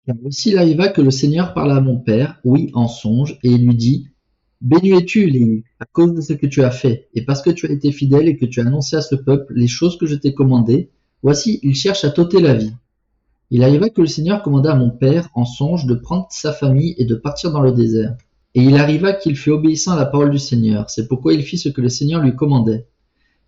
Car aussi il arriva que le Seigneur parla à mon père, oui, en songe, et il lui dit: Béni es-tu, Léhi, à cause de ce que tu as fait, et parce que tu as été fidèle et que tu as annoncé à ce peuple les choses que je t'ai commandées. Voici, ils cherchent à t'ôter la vie. Il arriva que le Seigneur commanda à mon père, en songe, de prendre sa famille et de partir dans le désert. Et il arriva qu'il fut obéissant à la parole du Seigneur. C'est pourquoi il fit ce que le Seigneur lui commandait.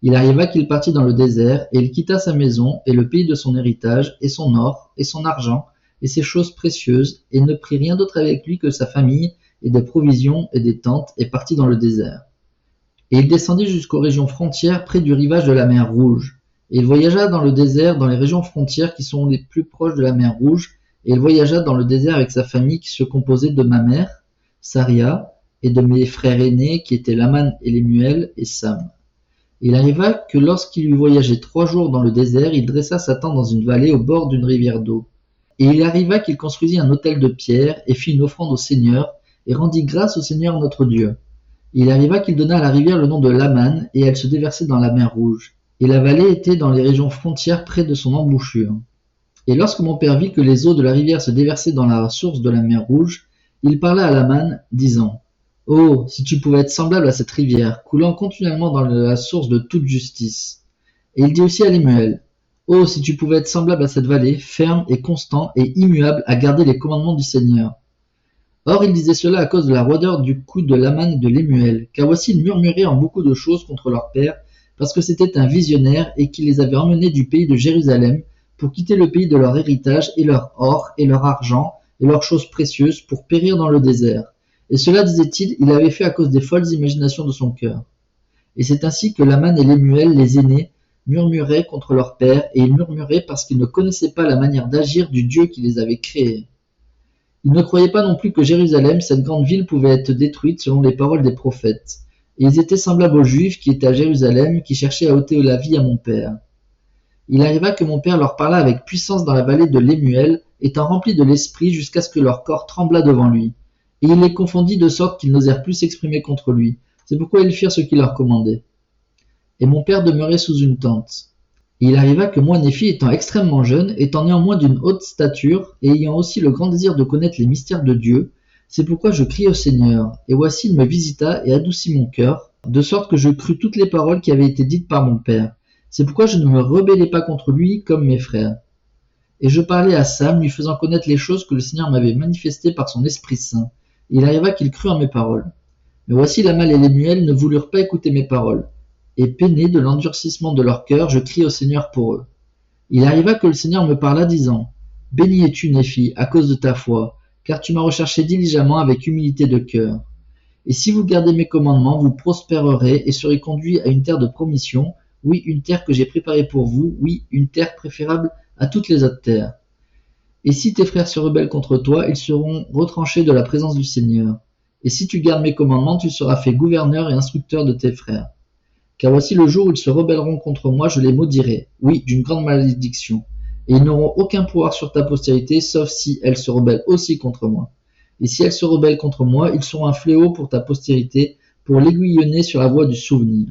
Il arriva qu'il partit dans le désert, et il quitta sa maison, et le pays de son héritage, et son or, et son argent, et ses choses précieuses, et ne prit rien d'autre avec lui que sa famille, et des provisions, et des tentes, et partit dans le désert. Et il descendit jusqu'aux régions frontières près du rivage de la mer Rouge. Et il voyagea dans le désert, dans les régions frontières qui sont les plus proches de la mer Rouge, et il voyagea dans le désert avec sa famille qui se composait de ma mère, Saria, et de mes frères aînés qui étaient Laman et Lemuel et Sam. Il arriva que lorsqu'il eut voyagé 3 jours dans le désert, il dressa sa tente dans une vallée au bord d'une rivière d'eau. Et il arriva qu'il construisit un autel de pierre, et fit une offrande au Seigneur, et rendit grâce au Seigneur notre Dieu. Et il arriva qu'il donna à la rivière le nom de Laman, et elle se déversait dans la mer Rouge. Et la vallée était dans les régions frontières près de son embouchure. Et lorsque mon père vit que les eaux de la rivière se déversaient dans la source de la mer Rouge, il parla à Laman, disant: Oh, si tu pouvais être semblable à cette rivière, coulant continuellement dans la source de toute justice. Et il dit aussi à Lemuel: Oh, si tu pouvais être semblable à cette vallée, ferme et constant et immuable à garder les commandements du Seigneur. Or il disait cela à cause de la roideur du cou de Laman et de Lemuel, car voici ils murmuraient en beaucoup de choses contre leur père, parce que c'était un visionnaire et qu'il les avait emmenés du pays de Jérusalem pour quitter le pays de leur héritage et leur or et leur argent et leurs choses précieuses pour périr dans le désert. Et cela, disait-il, il avait fait à cause des folles imaginations de son cœur. Et c'est ainsi que Laman et Lemuel, les aînés, murmuraient contre leur père, et ils murmuraient parce qu'ils ne connaissaient pas la manière d'agir du Dieu qui les avait créés. Ils ne croyaient pas non plus que Jérusalem, cette grande ville, pouvait être détruite selon les paroles des prophètes. Et ils étaient semblables aux Juifs qui étaient à Jérusalem, qui cherchaient à ôter la vie à mon père. Il arriva que mon père leur parla avec puissance dans la vallée de Lemuel, étant rempli de l'esprit jusqu'à ce que leur corps trembla devant lui. Et il les confondit de sorte qu'ils n'osèrent plus s'exprimer contre lui. C'est pourquoi ils firent ce qu'il leur commandait. Et mon père demeurait sous une tente. Et il arriva que moi, Néphi, étant extrêmement jeune, étant néanmoins d'une haute stature, et ayant aussi le grand désir de connaître les mystères de Dieu, c'est pourquoi je criai au Seigneur. Et voici, il me visita et adoucit mon cœur, de sorte que je crus toutes les paroles qui avaient été dites par mon père. C'est pourquoi je ne me rebellai pas contre lui comme mes frères. Et je parlais à Sam, lui faisant connaître les choses que le Seigneur m'avait manifestées par son Esprit Saint. Et il arriva qu'il crut en mes paroles. Mais voici Laman et Lemuel ne voulurent pas écouter mes paroles. Et peiné de l'endurcissement de leur cœur, je criai au Seigneur pour eux. Il arriva que le Seigneur me parla, disant: Béni es-tu, Néphi, à cause de ta foi, car tu m'as recherché diligemment avec humilité de cœur. Et si vous gardez mes commandements, vous prospérerez et serez conduits à une terre de promission, oui, une terre que j'ai préparée pour vous, oui, une terre préférable à toutes les autres terres. Et si tes frères se rebellent contre toi, ils seront retranchés de la présence du Seigneur. Et si tu gardes mes commandements, tu seras fait gouverneur et instructeur de tes frères. Car voici le jour où ils se rebelleront contre moi, je les maudirai, oui, d'une grande malédiction. Et ils n'auront aucun pouvoir sur ta postérité, sauf si elle se rebelle aussi contre moi. Et si elle se rebelle contre moi, ils seront un fléau pour ta postérité, pour l'aiguillonner sur la voie du souvenir.